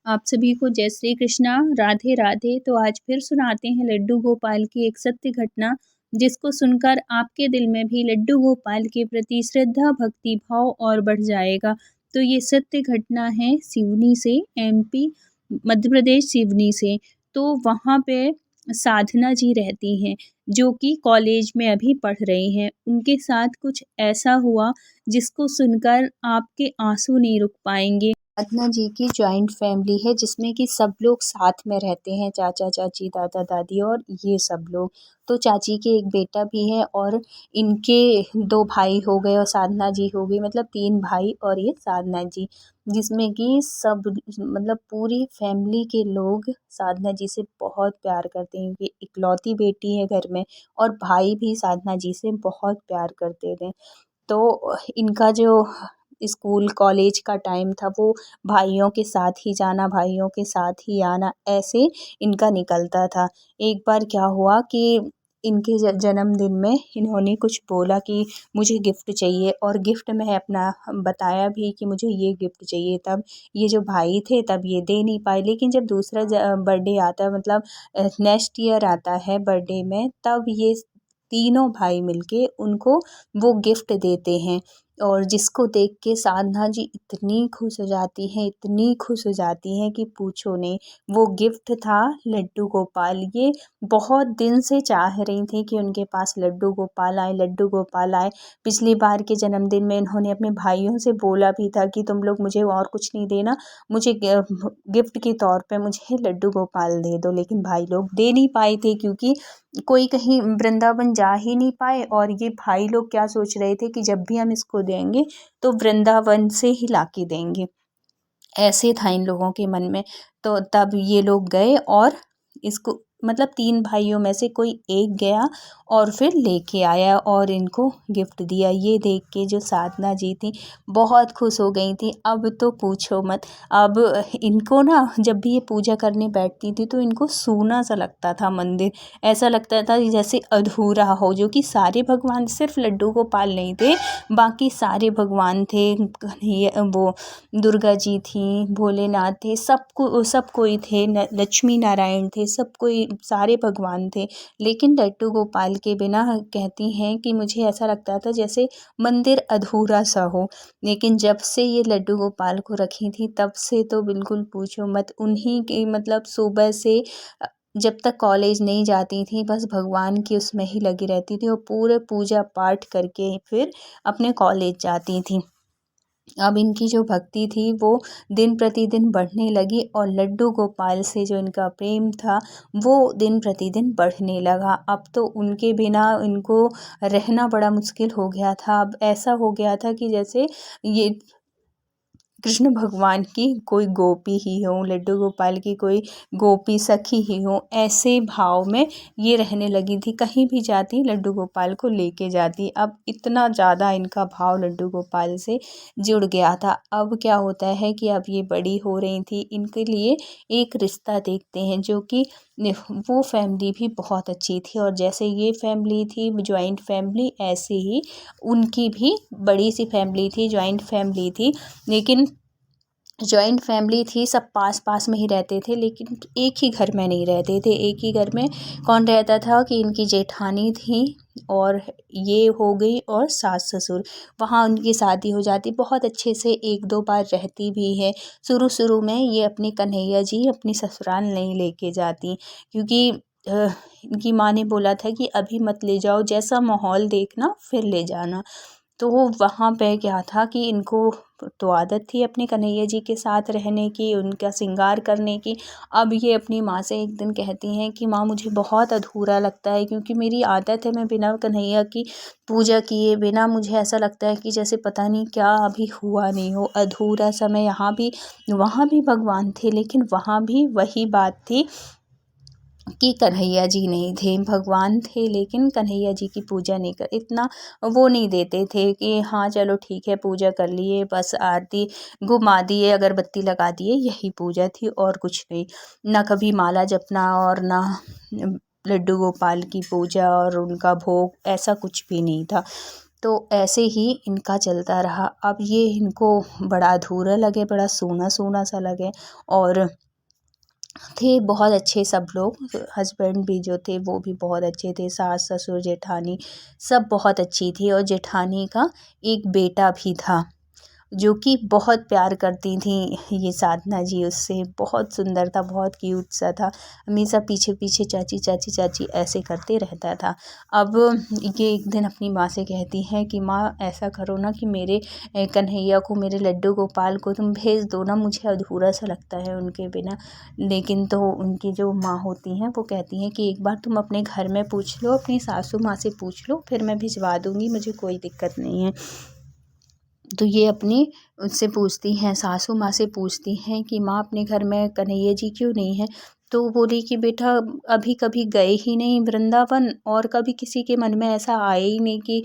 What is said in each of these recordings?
आप सभी को जय श्री कृष्णा, राधे राधे। तो आज फिर सुनाते हैं लड्डू गोपाल की एक सत्य घटना, जिसको सुनकर आपके दिल में भी लड्डू गोपाल के प्रति श्रद्धा भक्ति भाव और बढ़ जाएगा। तो ये सत्य घटना है सिवनी से, एमपी मध्य प्रदेश सिवनी से। तो वहाँ पे साधना जी रहती हैं, जो कि कॉलेज में अभी पढ़ रही हैं। उनके साथ कुछ ऐसा हुआ जिसको सुनकर आपके आंसू नहीं रुक पाएंगे। साधना जी की जॉइंट फैमिली है, जिसमें कि सब लोग साथ में रहते हैं, चाचा चाची दादा दादी और ये सब लोग। तो चाची के एक बेटा भी है और इनके 2 भाई हो गए और साधना जी हो गई, मतलब 3 भाई और ये साधना जी, जिसमें कि सब मतलब पूरी फैमिली के लोग साधना जी से बहुत प्यार करते हैं। ये इकलौती बेटी है घर में और भाई भी साधना जी से बहुत प्यार करते थे। तो इनका जो स्कूल कॉलेज का टाइम था वो भाइयों के साथ ही जाना, भाइयों के साथ ही आना, ऐसे इनका निकलता था। एक बार क्या हुआ कि इनके जन्मदिन में इन्होंने कुछ बोला कि मुझे गिफ्ट चाहिए, और गिफ्ट में अपना बताया भी कि मुझे ये गिफ्ट चाहिए। तब ये जो भाई थे तब ये दे नहीं पाए, लेकिन जब दूसरा बर्थडे आता है, मतलब नेक्स्ट ईयर आता है बर्थडे में, तब ये तीनों भाई मिलके उनको वो गिफ्ट देते हैं। और जिसको देख के साधना जी इतनी खुश हो जाती हैं, इतनी खुश हो जाती हैं कि पूछो नहीं। वो गिफ्ट था लड्डू गोपाल। ये बहुत दिन से चाह रही थी कि उनके पास लड्डू गोपाल आए, लड्डू गोपाल आए। पिछली बार के जन्मदिन में इन्होंने अपने भाइयों से बोला भी था कि तुम लोग मुझे और कुछ नहीं देना, मुझे गिफ्ट के तौर पे मुझे लड्डू गोपाल दे दो, लेकिन भाई लोग दे नहीं पाए थे, क्योंकि कोई कहीं वृंदावन जा ही नहीं पाए। और ये भाई लोग क्या सोच रहे थे कि जब भी हम इसको देंगे तो वृंदावन से ही ला के देंगे, ऐसे था इन लोगों के मन में। तो तब ये लोग गए और इसको, मतलब 3 भाइयों में से कोई एक गया और फिर लेके आया और इनको गिफ्ट दिया। ये देख के जो साधना जी थी बहुत खुश हो गई थी। अब तो पूछो मत। अब इनको ना जब भी ये पूजा करने बैठती थी तो इनको सूना सा लगता था मंदिर। ऐसा लगता था कि जैसे अधूरा हो, जो कि सारे भगवान, सिर्फ लड्डू गोपाल नहीं थे, बाकी सारे भगवान थे। वो दुर्गा जी थी, भोलेनाथ थे, सब कोई थे, लक्ष्मी नारायण थे, सब कोई, सारे भगवान थे। लेकिन लड्डू गोपाल के बिना कहती हैं कि मुझे ऐसा लगता था जैसे मंदिर अधूरा सा हो। लेकिन जब से ये लड्डू गोपाल को रखी थी तब से तो बिल्कुल पूछो मत। उन्हीं की, मतलब सुबह से जब तक कॉलेज नहीं जाती थी बस भगवान की उसमें ही लगी रहती थी और पूरे पूजा पाठ करके फिर अपने कॉलेज जाती थी। अब इनकी जो भक्ति थी वो दिन प्रतिदिन बढ़ने लगी और लड्डू गोपाल से जो इनका प्रेम था वो दिन प्रतिदिन बढ़ने लगा। अब तो उनके बिना इनको रहना बड़ा मुश्किल हो गया था। अब ऐसा हो गया था कि जैसे ये कृष्ण भगवान की कोई गोपी ही हो, लड्डू गोपाल की कोई गोपी सखी ही हो, ऐसे भाव में ये रहने लगी थी। कहीं भी जाती लड्डू गोपाल को लेके जाती। अब इतना ज़्यादा इनका भाव लड्डू गोपाल से जुड़ गया था। अब क्या होता है कि अब ये बड़ी हो रही थी, इनके लिए एक रिश्ता देखते हैं, जो कि वो फैमिली भी बहुत अच्छी थी। और जैसे ये फैमिली थी जॉइंट फैमिली, ऐसे ही उनकी भी बड़ी सी फैमिली थी, जॉइंट फैमिली थी। लेकिन जॉइंट फैमिली थी, सब पास पास में ही रहते थे, लेकिन एक ही घर में नहीं रहते थे। एक ही घर में कौन रहता था कि इनकी जेठानी थी और ये हो गई, और सास ससुर। वहाँ उनकी शादी हो जाती, बहुत अच्छे से 1-2 बार रहती भी है। शुरू शुरू में ये अपनी कन्हैया जी अपनी ससुराल नहीं लेके जाती, क्योंकि इनकी माँ ने बोला था कि अभी मत ले जाओ, जैसा माहौल देखना फिर ले जाना। तो वहाँ पे क्या था कि इनको तो आदत थी अपने कन्हैया जी के साथ रहने की, उनका श्रृंगार करने की। अब ये अपनी माँ से एक दिन कहती हैं कि माँ मुझे बहुत अधूरा लगता है, क्योंकि मेरी आदत है, मैं बिना कन्हैया की पूजा किए बिना, मुझे ऐसा लगता है कि जैसे पता नहीं क्या अभी हुआ नहीं हो, अधूरा सा। मैं यहाँ भी, वहाँ भी भगवान थे, लेकिन वहाँ भी वही बात थी कि कन्हैया जी नहीं थे। भगवान थे लेकिन कन्हैया जी की पूजा नहीं कर, इतना वो नहीं देते थे कि हाँ चलो ठीक है पूजा कर लिए, बस आरती घुमा दिए, अगरबत्ती लगा दिए, यही पूजा थी और कुछ नहीं। ना कभी माला जपना और ना लड्डू गोपाल की पूजा और उनका भोग, ऐसा कुछ भी नहीं था। तो ऐसे ही इनका चलता रहा। अब ये इनको बड़ा अधूरा लगे, बड़ा सूना सूना सा लगे। और थे बहुत अच्छे सब लोग, हस्बैंड भी जो थे वो भी बहुत अच्छे थे, सास ससुर जेठानी सब बहुत अच्छी थी। और जेठानी का एक बेटा भी था जो कि बहुत प्यार करती थी ये साधना जी उससे, बहुत सुंदर था, बहुत क्यूट सा था, हमेशा पीछे पीछे चाची चाची चाची ऐसे करते रहता था। अब ये एक दिन अपनी माँ से कहती है कि माँ ऐसा करो ना कि मेरे कन्हैया को, मेरे लड्डू गोपाल को तुम भेज दो ना, मुझे अधूरा सा लगता है उनके बिना। लेकिन तो उनकी जो माँ होती हैं वो कहती हैं कि एक बार तुम अपने घर में पूछ लो, अपनी सासू माँ से पूछ लो, फिर मैं भिजवा दूँगी, मुझे कोई दिक्कत नहीं है। तो ये अपनी उससे पूछती हैं, सासू माँ से पूछती हैं कि माँ अपने घर में कन्हैया जी क्यों नहीं है। तो बोली कि बेटा अभी कभी गए ही नहीं वृंदावन, और कभी किसी के मन में ऐसा आया ही नहीं कि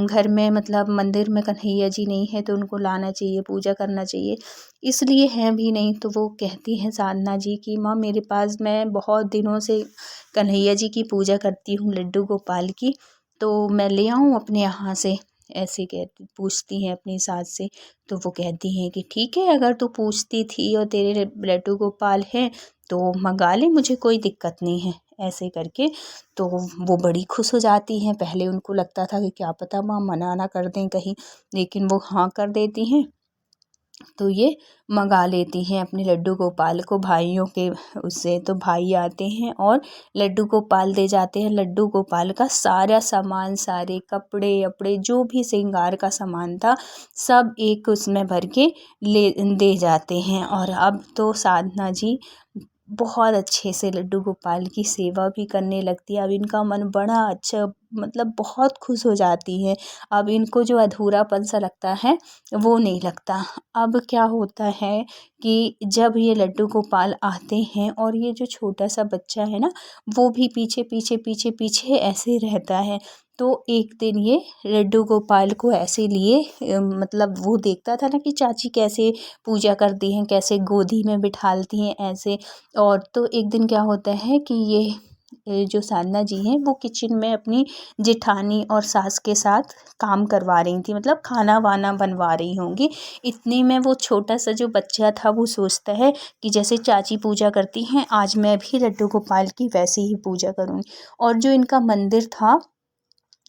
घर में मतलब मंदिर में कन्हैया जी नहीं है तो उनको लाना चाहिए, पूजा करना चाहिए, इसलिए हैं भी नहीं। तो वो कहती हैं साधना जी कि माँ मेरे पास, मैं बहुत दिनों से कन्हैया जी की पूजा करती हूँ, लड्डू गोपाल की, तो मैं ले आऊँ अपने यहाँ से, ऐसे कहती पूछती हैं अपनी सास से। तो वो कहती हैं कि ठीक है, अगर तू पूछती थी और तेरे लड्डू गोपाल हैं तो मंगा ले, मुझे कोई दिक्कत नहीं है, ऐसे करके। तो वो बड़ी खुश हो जाती हैं। पहले उनको लगता था कि क्या पता माँ मना ना कर दें कहीं, लेकिन वो हाँ कर देती हैं। तो ये मंगा लेती हैं अपने लड्डू गोपाल को भाइयों के उससे। तो भाई आते हैं और लड्डू गोपाल दे जाते हैं। लड्डू गोपाल का सारा सामान, सारे कपड़े वपड़े जो भी श्रृंगार का सामान था, सब एक उसमें भर के ले दे जाते हैं। और अब तो साधना जी बहुत अच्छे से लड्डू गोपाल की सेवा भी करने लगती है। अब इनका मन बड़ा अच्छा, मतलब बहुत खुश हो जाती है। अब इनको जो अधूरापन सा लगता है वो नहीं लगता। अब क्या होता है कि जब ये लड्डू गोपाल आते हैं और ये जो छोटा सा बच्चा है ना, वो भी पीछे पीछे पीछे पीछे ऐसे रहता है। तो एक दिन ये लड्डू गोपाल को ऐसे लिए, मतलब वो देखता था ना कि चाची कैसे पूजा करती हैं, कैसे गोदी में बिठालती हैं ऐसे। और तो एक दिन क्या होता है कि ये जो साधना जी हैं वो किचन में अपनी जेठानी और सास के साथ काम करवा रही थी, मतलब खाना वाना बनवा रही होंगी। इतने में वो छोटा सा जो बच्चा था वो सोचता है कि जैसे चाची पूजा करती हैं, आज मैं भी लड्डू गोपाल की वैसे ही पूजा करूँगी। और जो इनका मंदिर था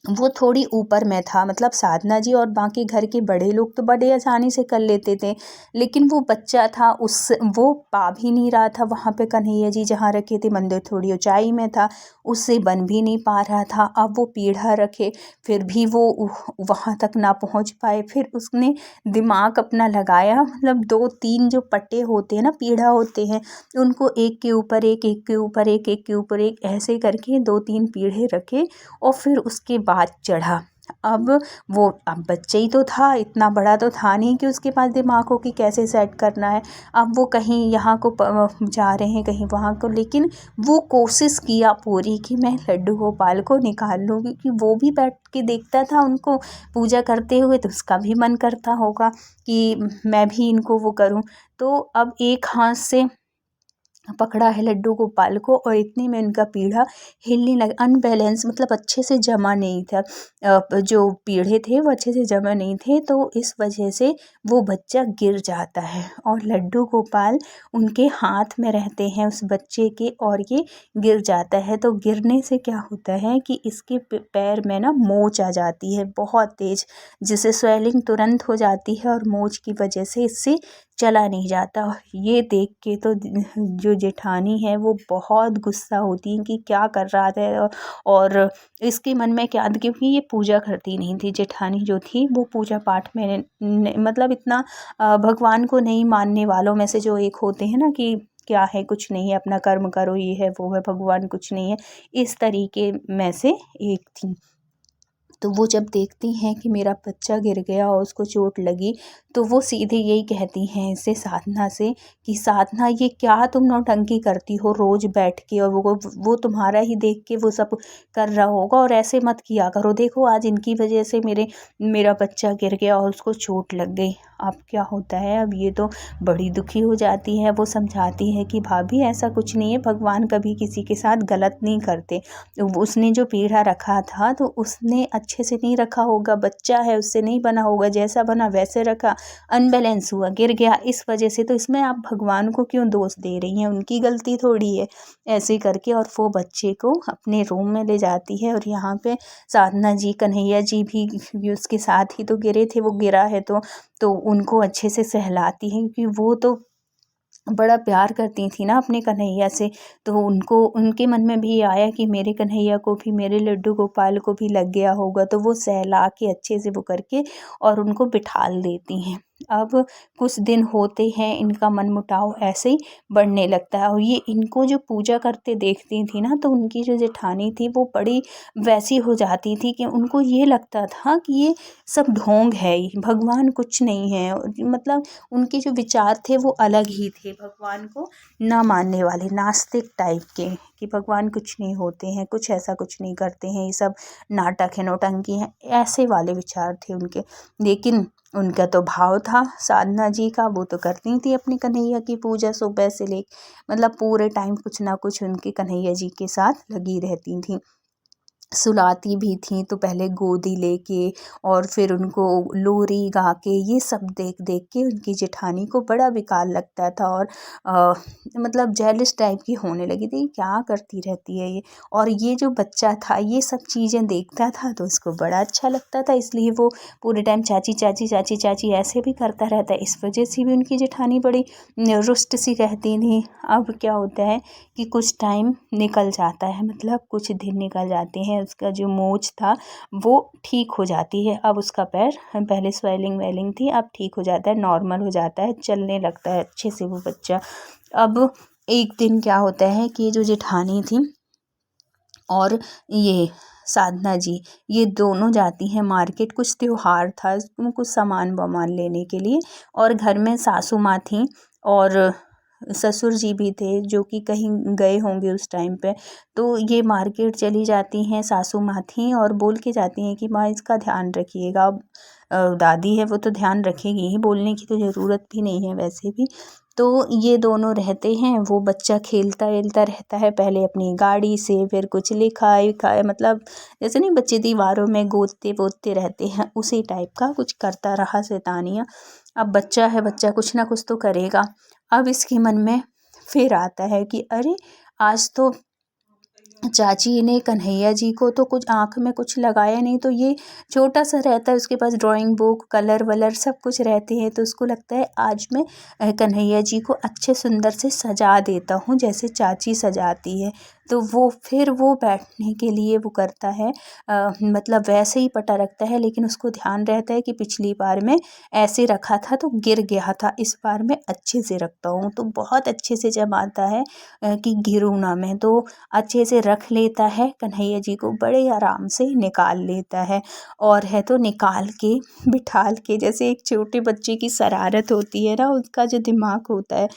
वो थोड़ी ऊपर में था, मतलब साधना जी और बाकी घर के बड़े लोग तो बड़े आसानी से कर लेते थे, लेकिन वो बच्चा था, उस वो पा भी नहीं रहा था वहाँ पे कन्हैया जी जहाँ रखे थे। मंदिर थोड़ी ऊंचाई में था, उससे बन भी नहीं पा रहा था। अब वो पीढ़ा रखे फिर भी वो वहाँ तक ना पहुँच पाए। फिर उसने दिमाग अपना लगाया, मतलब 2-3 जो पट्टे होते हैं ना, पीढ़ा होते हैं, उनको एक के ऊपर एक, एक के ऊपर एक, एक के ऊपर एक, ऐसे करके 2-3 पीढ़े रखे और फिर उसके बाद चढ़ा। अब बच्चे ही तो था, इतना बड़ा तो था नहीं कि उसके पास दिमाग हो कि कैसे सेट करना है। अब वो कहीं यहाँ को जा रहे हैं, कहीं वहाँ को, लेकिन वो कोशिश किया पूरी कि मैं लड्डू गोपाल को निकाल लूँ, क्योंकि वो भी बैठ के देखता था उनको पूजा करते हुए, तो उसका भी मन करता होगा कि मैं भी इनको वो करूँ। तो अब एक हाथ से पकड़ा है लड्डू गोपाल को और इतने में उनका पीढ़ा हिलने लगा, अनबैलेंस, मतलब अच्छे से जमा नहीं था। जो पीढ़े थे वो अच्छे से जमा नहीं थे, तो इस वजह से वो बच्चा गिर जाता है और लड्डू गोपाल उनके हाथ में रहते हैं उस बच्चे के, और ये गिर जाता है। तो गिरने से क्या होता है कि इसके पैर में ना मोच आ जाती है बहुत तेज, जिससे स्वेलिंग तुरंत हो जाती है और मोच की वजह से इससे चला नहीं जाता। ये देख के तो जो जेठानी है वो बहुत गुस्सा होती है कि क्या कर रहा था, और इसके मन में क्या, क्योंकि ये पूजा करती नहीं थी जेठानी जो थी, वो पूजा पाठ में मतलब इतना भगवान को नहीं मानने वालों में से जो एक होते हैं ना कि क्या है, कुछ नहीं है, अपना कर्म करो, ये है वो है, भगवान कुछ नहीं है, इस तरीके में से एक थी। तो वो जब देखती हैं कि मेरा बच्चा गिर गया और उसको चोट लगी, तो वो सीधे यही कहती हैं इससे, साधना से, कि साधना ये क्या तुम नौटंकी करती हो रोज़ बैठ के, और वो तुम्हारा ही देख के वो सब कर रहा होगा, और ऐसे मत किया करो, देखो आज इनकी वजह से मेरा बच्चा गिर गया और उसको चोट लग गई। अब क्या होता है, अब ये तो बड़ी दुखी हो जाती है। वो समझाती है कि भाभी ऐसा कुछ नहीं है, भगवान कभी किसी के साथ गलत नहीं करते। उसने जो पीढ़ा रखा था तो उसने अच्छे से नहीं रखा होगा, बच्चा है उससे नहीं बना होगा, जैसा बना वैसे रखा, अनबैलेंस हुआ, गिर गया इस वजह से, तो इसमें आप भगवान को क्यों दोष दे रही हैं, उनकी गलती थोड़ी है। ऐसे करके और वो बच्चे को अपने रूम में ले जाती है। और यहाँ पे साधना जी, कन्हैया जी भी उसके साथ ही तो गिरे थे, वो गिरा है तो उनको अच्छे से सहलाती हैं, क्योंकि वो तो बड़ा प्यार करती थी ना अपने कन्हैया से। तो उनको, उनके मन में भी आया कि मेरे कन्हैया को भी, मेरे लड्डू गोपाल को भी लग गया होगा, तो वो सहला के अच्छे से वो करके और उनको बिठाल देती हैं। अब कुछ दिन होते हैं, इनका मनमुटाव ऐसे ही बढ़ने लगता है। और ये इनको जो पूजा करते देखती थी ना, तो उनकी जो जेठानी थी वो बड़ी वैसी हो जाती थी कि उनको ये लगता था कि ये सब ढोंग है, ये भगवान कुछ नहीं है। मतलब उनके जो विचार थे वो अलग ही थे, भगवान को ना मानने वाले, नास्तिक टाइप के, कि भगवान कुछ नहीं होते हैं, कुछ ऐसा कुछ नहीं करते हैं, ये सब नाटक है, नौटंकी है, ऐसे वाले विचार थे उनके। लेकिन उनका तो भाव था साधना जी का, वो तो करती थी अपनी कन्हैया की पूजा सुबह से ले, मतलब पूरे टाइम कुछ ना कुछ उनके कन्हैया जी के साथ लगी रहती थी। सुलाती भी थी तो पहले गोदी लेके और फिर उनको लोरी गा के, ये सब देख देख के उनकी जेठानी को बड़ा बेकार लगता था। और मतलब जेलस टाइप की होने लगी थी, क्या करती रहती है ये। और ये जो बच्चा था ये सब चीज़ें देखता था तो उसको बड़ा अच्छा लगता था, इसलिए वो पूरे टाइम चाची चाची चाची चाची ऐसे भी करता रहता है। इस वजह से भी उनकी जेठानी बड़ी रुष्ट सी रहती थी। अब क्या होता है कि कुछ टाइम निकल जाता है, मतलब कुछ दिन निकल जाते हैं, उसका जो मोच था वो ठीक हो जाती है। अब उसका पैर, पहले स्वेलिंग वेलिंग थी, अब ठीक हो जाता है, नॉर्मल हो जाता है, चलने लगता है अच्छे से वो बच्चा। अब एक दिन क्या होता है कि जो जेठानी थी और ये साधना जी, ये दोनों जाती हैं मार्केट, कुछ त्योहार था, कुछ सामान वामान लेने के लिए। और घर में सासू माँ थी और ससुर जी भी थे, जो कि कहीं गए होंगे उस टाइम पे। तो ये मार्केट चली जाती हैं, सासू माँ थी और बोल के जाती हैं कि माँ इसका ध्यान रखिएगा। अब दादी है वो तो ध्यान रखेगी ही, बोलने की तो ज़रूरत भी नहीं है वैसे भी। तो ये दोनों रहते हैं, वो बच्चा खेलता वेलता रहता है, पहले अपनी गाड़ी से, फिर कुछ लिखाई खाए, मतलब जैसे नहीं बच्चे दीवारों में गोदते वोदते रहते हैं, उसी टाइप का कुछ करता रहा शैतानियाँ। अब बच्चा है, बच्चा कुछ ना कुछ तो करेगा। अब इसके मन में फिर आता है कि अरे आज तो चाची ने कन्हैया जी को तो कुछ आँख में कुछ लगाया नहीं, तो ये छोटा सा रहता है, उसके पास ड्राइंग बुक, कलर वलर सब कुछ रहते हैं। तो उसको लगता है आज मैं कन्हैया जी को अच्छे सुंदर से सजा देता हूँ जैसे चाची सजाती है। तो वो फिर वो बैठने के लिए वो करता है, मतलब वैसे ही पटा रखता है, लेकिन उसको ध्यान रहता है कि पिछली बार में ऐसे रखा था तो गिर गया था, इस बार मैं अच्छे से रखता हूँ। तो बहुत अच्छे से जब आता है कि गिरूँ ना मैं, तो अच्छे से रख लेता है, कन्हैया जी को बड़े आराम से निकाल लेता है। और है तो निकाल के बिठाल के, जैसे एक छोटे बच्चे की शरारत होती है ना, उसका जो दिमाग होता है,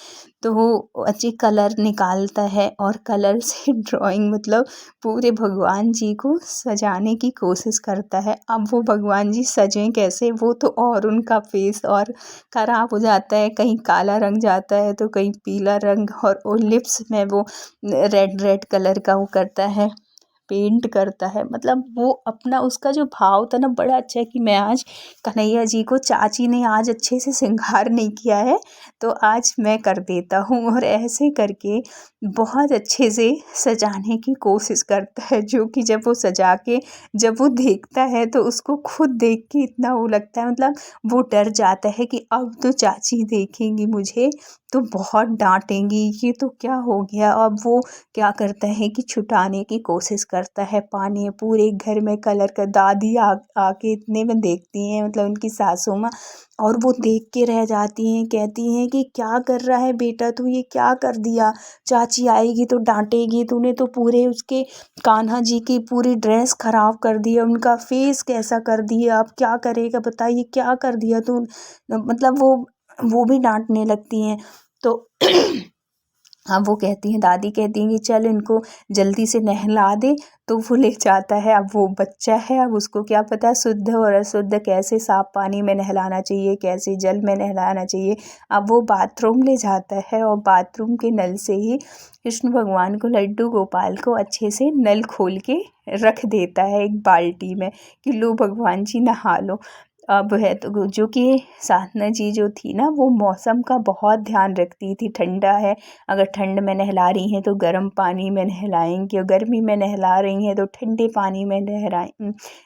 तो वो अच्छे कलर निकालता है और कलर से ड्राइंग, मतलब पूरे भगवान जी को सजाने की कोशिश करता है। अब वो भगवान जी सजें कैसे, वो तो और उनका फेस और ख़राब हो जाता है, कहीं काला रंग जाता है तो कहीं पीला रंग, और वो लिप्स में वो रेड रेड कलर का वो करता है, पेंट करता है। मतलब वो अपना, उसका जो भाव था ना बड़ा अच्छा है कि मैं आज कन्हैया जी को, चाची ने आज अच्छे से श्रृंगार नहीं किया है तो आज मैं कर देता हूँ। और ऐसे करके बहुत अच्छे से सजाने की कोशिश करता है, जो कि जब वो सजा के जब वो देखता है तो उसको खुद देख के इतना वो लगता है, मतलब वो डर जाता है कि अब तो चाची देखेंगी मुझे तो बहुत डांटेंगी, ये तो क्या हो गया। अब वो क्या करता है कि छुटाने की कोशिश करता है, पानी पूरे घर में कलर का, दादी आके इतने में देखती हैं, मतलब उनकी सासू माँ, और वो देख के रह जाती हैं, कहती हैं कि क्या कर रहा है बेटा तू, ये क्या कर दिया, चाची आएगी तो डांटेगी, तूने तो पूरे उसके कान्हा जी की पूरी ड्रेस खराब कर दी है, उनका फेस कैसा कर दिया, अब क्या करेगा बताइए, क्या कर दिया तू। मतलब वो भी डांटने लगती हैं। तो अब वो कहती हैं, दादी कहती हैं कि चल इनको जल्दी से नहला दे, तो वो ले जाता है। अब वो बच्चा है, अब उसको क्या पता शुद्ध और अशुद्ध, कैसे साफ पानी में नहलाना चाहिए, कैसे जल में नहलाना चाहिए। अब वो बाथरूम ले जाता है और बाथरूम के नल से ही कृष्ण भगवान को, लड्डू गोपाल को अच्छे से नल खोल के रख देता है एक बाल्टी में कि लो भगवान जी नहा लो। अब है तो जो कि साधना जी जो थी ना, वो मौसम का बहुत ध्यान रखती थी। ठंडा है, अगर ठंड में नहला रही हैं तो गर्म पानी में नहलाएंगी, और गर्मी में नहला रही हैं तो ठंडे पानी में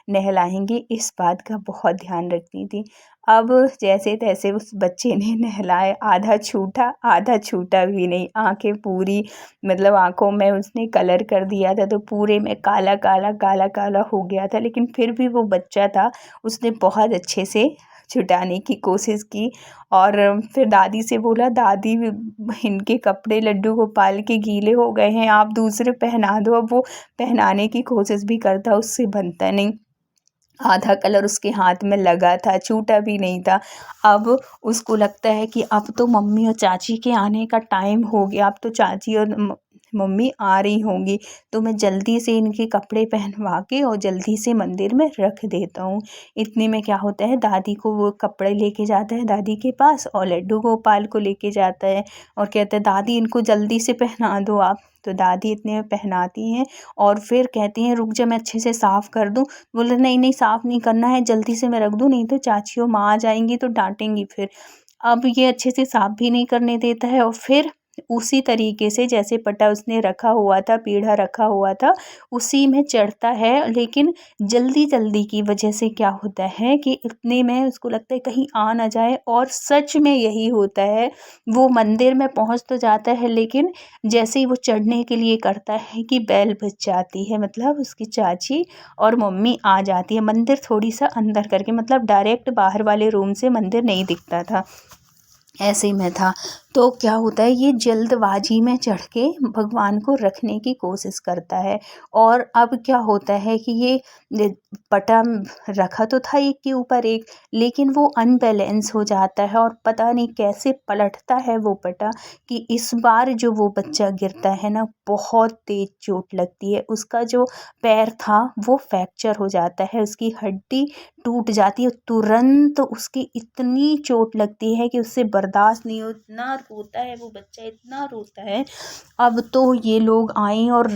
नहलाएंगी, इस बात का बहुत ध्यान रखती थी। अब जैसे तैसे उस बच्चे ने नहलाए, आधा छूटा भी नहीं, आंखें पूरी, मतलब आंखों में उसने कलर कर दिया था तो पूरे में काला काला काला काला हो गया था, लेकिन फिर भी वो बच्चा था, उसने बहुत अच्छे से छुटाने की कोशिश की। और फिर दादी से बोला, दादी इनके कपड़े लड्डू गोपाल के गीले हो गए हैं, आप दूसरे पहना दो। अब वो पहनाने की कोशिश भी करता, उससे बनता नहीं, आधा कलर उसके हाथ में लगा था, छूटा भी नहीं था। अब उसको लगता है कि अब तो मम्मी और चाची के आने का टाइम हो गया, अब तो चाची और मम्मी आ रही होंगी, तो मैं जल्दी से इनके कपड़े पहनवा के और जल्दी से मंदिर में रख देता हूँ। इतने में क्या होता है, दादी को वो कपड़े लेके जाता है दादी के पास, और लड्डू गोपाल को लेके जाता है और कहता है, दादी इनको जल्दी से पहना दो आप। तो दादी इतने में पहनाती हैं और फिर कहती हैं, रुक जा मैं अच्छे से साफ़ कर दूँ। बोले, नहीं नहीं साफ़ नहीं करना है, जल्दी से मैं रख दूँ, नहीं तो चाची और माँ आ जाएंगी तो डांटेंगी फिर। अब ये अच्छे से साफ़ भी नहीं करने देता है, और फिर उसी तरीके से जैसे पटा उसने रखा हुआ था, पीढ़ा रखा हुआ था, उसी में चढ़ता है। लेकिन जल्दी जल्दी की वजह से क्या होता है कि इतने में उसको लगता है कहीं आ ना जाए, और सच में यही होता है। वो मंदिर में पहुंच तो जाता है, लेकिन जैसे ही वो चढ़ने के लिए करता है कि बेल बज जाती है, मतलब उसकी चाची और मम्मी आ जाती है। मंदिर थोड़ी सा अंदर करके, मतलब डायरेक्ट बाहर वाले रूम से मंदिर नहीं दिखता था, ऐसे में था। तो क्या होता है, ये जल्दबाजी में चढ़ के भगवान को रखने की कोशिश करता है। और अब क्या होता है कि ये पटा रखा तो था एक के ऊपर एक, लेकिन वो अनबैलेंस हो जाता है और पता नहीं कैसे पलटता है वो पटा, कि इस बार जो वो बच्चा गिरता है ना, बहुत तेज चोट लगती है। उसका जो पैर था वो फ्रैक्चर हो जाता है, उसकी हड्डी टूट जाती है, तुरंत उसकी इतनी चोट लगती है कि उससे बर्दाश्त नहीं हो, इतना रोता है वो बच्चा, इतना रोता है। अब तो ये लोग आए और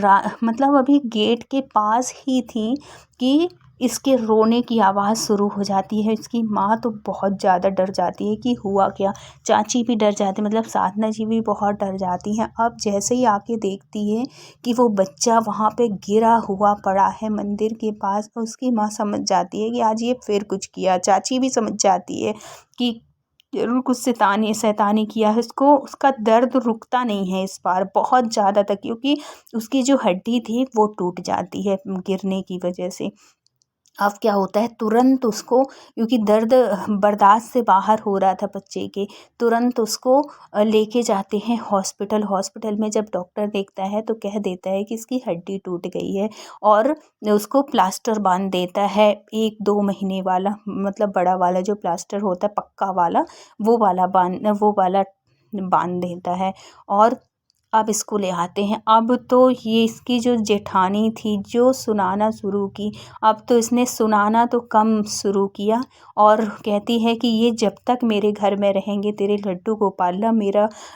मतलब अभी गेट के पास ही थी कि इसके रोने की आवाज़ शुरू हो जाती है। इसकी माँ तो बहुत ज़्यादा डर जाती है कि हुआ क्या, चाची भी डर जाती, मतलब साधना जी भी बहुत डर जाती हैं। अब जैसे ही आके देखती है कि वो बच्चा वहाँ पे गिरा हुआ पड़ा है मंदिर के पास, तो उसकी माँ समझ जाती है कि आज ये फिर कुछ किया। चाची भी समझ जाती है कि ज़रूर कुछ शैतानी किया है इसको। उसका दर्द रुकता नहीं है इस बार बहुत ज़्यादा तक, क्योंकि उसकी जो हड्डी थी वो टूट जाती है गिरने की वजह से। अब क्या होता है, तुरंत उसको, क्योंकि दर्द बर्दाश्त से बाहर हो रहा था बच्चे के, तुरंत उसको लेके जाते हैं हॉस्पिटल। हॉस्पिटल में जब डॉक्टर देखता है तो कह देता है कि इसकी हड्डी टूट गई है, और उसको प्लास्टर बांध देता है 1-2 महीने वाला, मतलब बड़ा वाला जो प्लास्टर होता है पक्का वाला, वो वाला बांध देता है। और अब इसको ले आते हैं। अब तो ये इसकी जो जेठानी थी जो सुनाना शुरू की, अब तो इसने सुनाना तो कम शुरू किया, और कहती है कि ये जब तक मेरे घर में रहेंगे तेरे लड्डू गोपाल,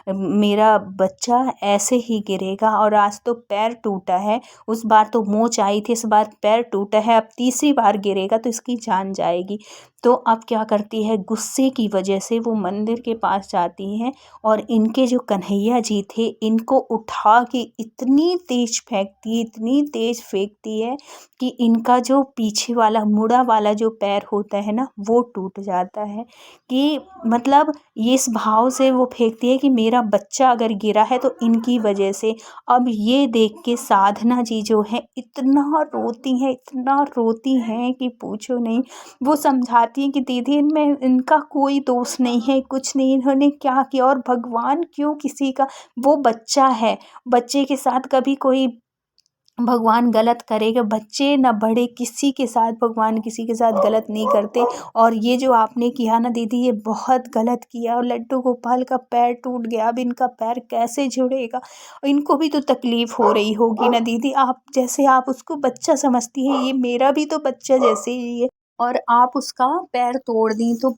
मेरा बच्चा ऐसे ही गिरेगा। और आज तो पैर टूटा है, उस बार तो मोच आई थी, इस बार पैर टूटा है, अब तीसरी बार गिरेगा तो इसकी जान जाएगी। तो अब क्या करती है, गुस्से की वजह से वो मंदिर के पास जाती है, और इनके जो कन्हैया जी थे इनको उठा के इतनी तेज फेंकती है कि इनका जो पीछे वाला मुड़ा वाला जो पैर होता है ना, वो टूट जाता है। कि मतलब ये इस भाव से वो फेंकती है कि मेरा बच्चा अगर गिरा है तो इनकी वजह से। अब ये देख के साधना जी जो है इतना रोती हैं कि पूछो नहीं। वो समझाती हैं कि दीदी इनमें इनका कोई दोष नहीं है, कुछ नहीं, इन्होंने क्या किया, और भगवान क्यों किसी का, वो बच्चा है, बच्चे के साथ कभी कोई भगवान गलत करेगा, बच्चे ना बड़े किसी के साथ भगवान किसी के साथ गलत नहीं करते। और ये जो आपने किया ना दीदी, ये बहुत गलत किया। और लड्डू गोपाल का पैर टूट गया, अब इनका पैर कैसे जुड़ेगा? इनको भी तो तकलीफ हो रही होगी ना दीदी। आप जैसे आप उसको बच्चा समझती हैं, ये मेरा भी तो बच्चा जैसे ही है। और आप उसका पैर तोड़ दी तो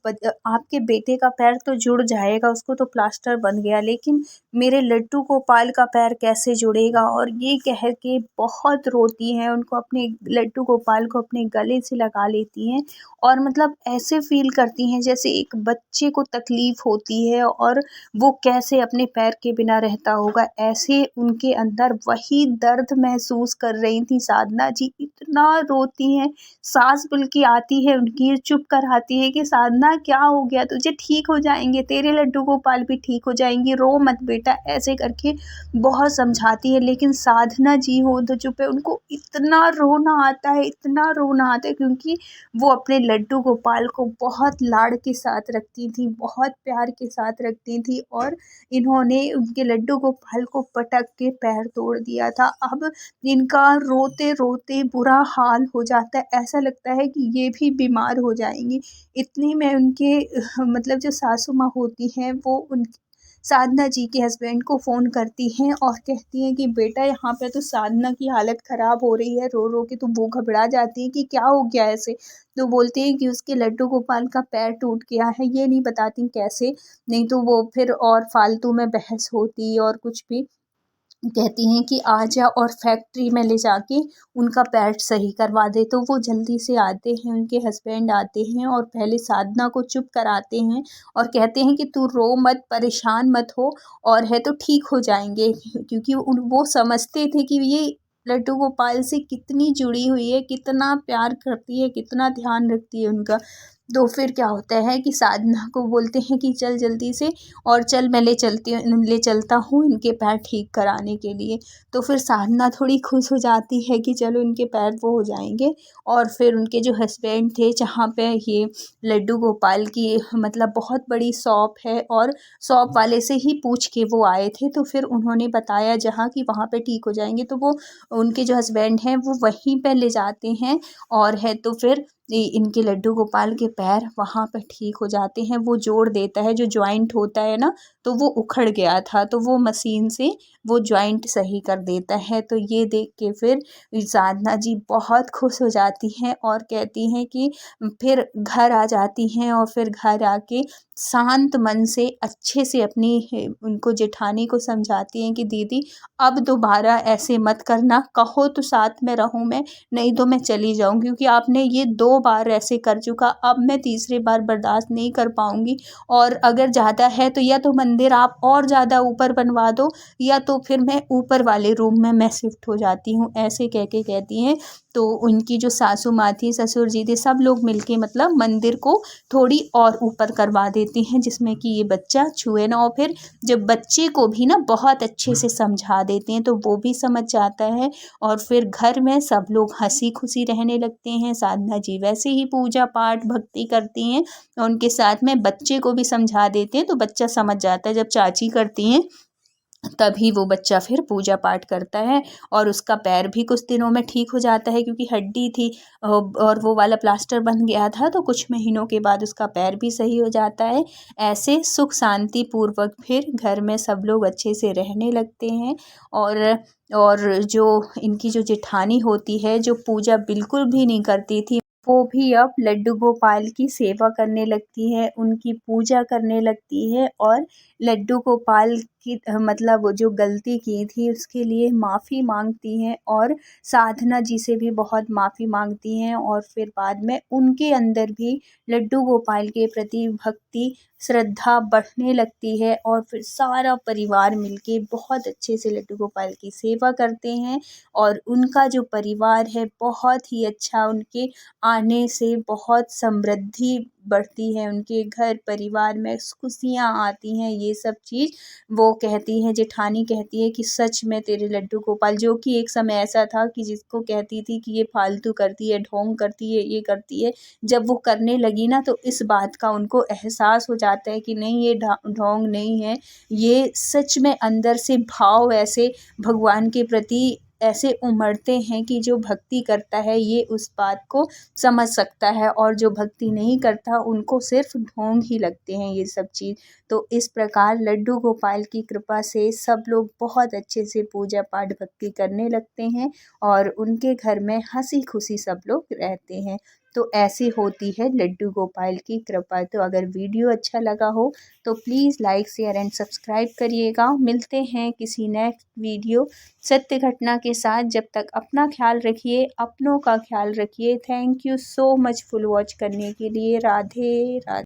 आपके बेटे का पैर तो जुड़ जाएगा, उसको तो प्लास्टर बन गया, लेकिन मेरे लड्डू गोपाल का पैर कैसे जुड़ेगा? और ये कह के बहुत रोती हैं, उनको अपने लड्डू गोपाल को अपने गले से लगा लेती हैं। और मतलब ऐसे फ़ील करती हैं जैसे एक बच्चे को तकलीफ़ होती है और वो कैसे अपने पैर के बिना रहता होगा, ऐसे उनके अंदर वही दर्द महसूस कर रही थी साधना जी। इतना रोती हैं, सास बल्कि आती है उनकी, चुप कराती है कि साधना क्या हो गया तुझे, ठीक हो जाएंगे, तेरे लड्डू गोपाल भी ठीक हो जाएंगे, रो मत बेटा, ऐसे करके बहुत समझाती है। लेकिन साधना जी हो तो चुप है। उनको इतना रोना आता है, इतना रोना आता है, क्योंकि वो अपने लड्डू गोपाल को बहुत लाड़ के साथ रखती थी, बहुत प्यार के साथ रखती थी। और इन्होंने उनके लड्डू गोपाल को पटक के पैर तोड़ दिया था। अब इनका रोते रोते बुरा हाल हो जाता है, ऐसा लगता है कि ये भी बीमार हो जाएंगी। इतनी में उनके मतलब जो सासू माँ होती हैं, वो उन साधना जी के हस्बैंड को फ़ोन करती हैं और कहती हैं कि बेटा यहाँ पे तो साधना की हालत ख़राब हो रही है, रो रो के। तो वो घबरा जाती है कि क्या हो गया ऐसे। तो बोलते हैं कि उसके लड्डू गोपाल का पैर टूट गया है, ये नहीं बताती कैसे, नहीं तो वो फिर और फालतू में बहस होती और कुछ भी। कहती हैं कि आ जा और फैक्ट्री में ले जाके उनका पैर सही करवा दे। तो वो जल्दी से आते हैं, उनके हस्बैंड आते हैं और पहले साधना को चुप कराते हैं और कहते हैं कि तू रो मत, परेशान मत हो, और है तो ठीक हो जाएंगे। क्योंकि वो समझते थे कि ये लड्डू गोपाल से कितनी जुड़ी हुई है, कितना प्यार करती है, कितना ध्यान रखती है उनका। तो फिर क्या होता है कि साधना को बोलते हैं कि चल जल्दी से, और चल मैं ले चलता हूँ इनके पैर ठीक कराने के लिए। तो फिर साधना थोड़ी खुश हो जाती है कि चलो इनके पैर वो हो जाएंगे। और फिर उनके जो हस्बैंड थे, जहाँ पे ये लड्डू गोपाल की मतलब बहुत बड़ी शॉप है, और शॉप वाले से ही पूछ के वो आए थे। तो फिर उन्होंने बताया जहाँ कि वहाँ पे ठीक हो जाएंगे। तो वो उनके जो हस्बैंड हैं वो वहीं पे ले जाते हैं, और है तो फिर इनके लड्डू गोपाल के पैर वहाँ पे ठीक हो जाते हैं। वो जोड़ देता है, जो जॉइंट होता है ना, तो वो उखड़ गया था, तो वो मशीन से वो जॉइंट सही कर देता है। तो ये देख के फिर साधना जी बहुत खुश हो जाती हैं और कहती हैं कि फिर घर आ जाती हैं, और फिर घर आके शांत मन से अच्छे से अपनी उनको जेठानी को समझाती हैं कि दीदी अब दोबारा ऐसे मत करना, कहो तो साथ में रहूँ मैं, नहीं तो मैं चली जाऊँ, क्योंकि आपने ये 2 बार ऐसे कर चुका, अब मैं तीसरी बार बर्दाश्त नहीं कर पाऊँगी। और अगर ज़्यादा है तो या तो मंदिर आप और ज़्यादा ऊपर बनवा दो, या तो फिर मैं ऊपर वाले रूम में मैं शिफ्ट हो जाती हूँ, ऐसे कह के कहती हैं। तो उनकी जो सासू माँ थी, ससुर जी थे, सब लोग मिलके मतलब मंदिर को थोड़ी और ऊपर करवा देती हैं, जिसमें कि ये बच्चा छुए ना। और फिर जब बच्चे को भी ना बहुत अच्छे से समझा देते हैं, तो वो भी समझ जाता है। और फिर घर में सब लोग हंसी खुशी रहने लगते हैं। साधना जी वैसे ही पूजा पाठ भक्ति करती हैं, उनके साथ में बच्चे को भी समझा देते हैं, तो बच्चा समझ जाता है। जब चाची करती हैं तभी वो बच्चा फिर पूजा पाठ करता है, और उसका पैर भी कुछ दिनों में ठीक हो जाता है, क्योंकि हड्डी थी और वो वाला प्लास्टर बन गया था, तो कुछ महीनों के बाद उसका पैर भी सही हो जाता है। ऐसे सुख शांति पूर्वक फिर घर में सब लोग अच्छे से रहने लगते हैं। और जो इनकी जो जेठानी होती है, जो पूजा बिल्कुल भी नहीं करती थी, वो भी अब लड्डू गोपाल की सेवा करने लगती है, उनकी पूजा करने लगती है, और लड्डू गोपाल की मतलब वो जो गलती की थी उसके लिए माफ़ी मांगती हैं, और साधना जी से भी बहुत माफ़ी मांगती हैं। और फिर बाद में उनके अंदर भी लड्डू गोपाल के प्रति भक्ति श्रद्धा बढ़ने लगती है, और फिर सारा परिवार मिलके बहुत अच्छे से लड्डू गोपाल की सेवा करते हैं। और उनका जो परिवार है बहुत ही अच्छा, उनके आने से बहुत समृद्धि बढ़ती है, उनके घर परिवार में खुशियाँ आती हैं। ये सब चीज़ वो कहती है, जेठानी कहती है कि सच में तेरे लड्डू गोपाल, जो कि एक समय ऐसा था कि जिसको कहती थी कि ये फालतू करती है, ढोंग करती है, ये करती है, जब वो करने लगी ना, तो इस बात का उनको एहसास हो जाता है कि नहीं, ये ढोंग नहीं है, ये सच में अंदर से भाव ऐसे भगवान के प्रति ऐसे उमड़ते हैं कि जो भक्ति करता है ये उस बात को समझ सकता है, और जो भक्ति नहीं करता उनको सिर्फ ढोंग ही लगते हैं ये सब चीज़। तो इस प्रकार लड्डू गोपाल की कृपा से सब लोग बहुत अच्छे से पूजा पाठ भक्ति करने लगते हैं और उनके घर में हंसी खुशी सब लोग रहते हैं। तो ऐसी होती है लड्डू गोपाल की कृपा। तो अगर वीडियो अच्छा लगा हो तो please like share and subscribe करिएगा। मिलते हैं किसी नेक्स्ट वीडियो सत्य घटना के साथ। जब तक अपना ख्याल रखिए, अपनों का ख्याल रखिए। Thank you so much full watch करने के लिए। राधे राधे।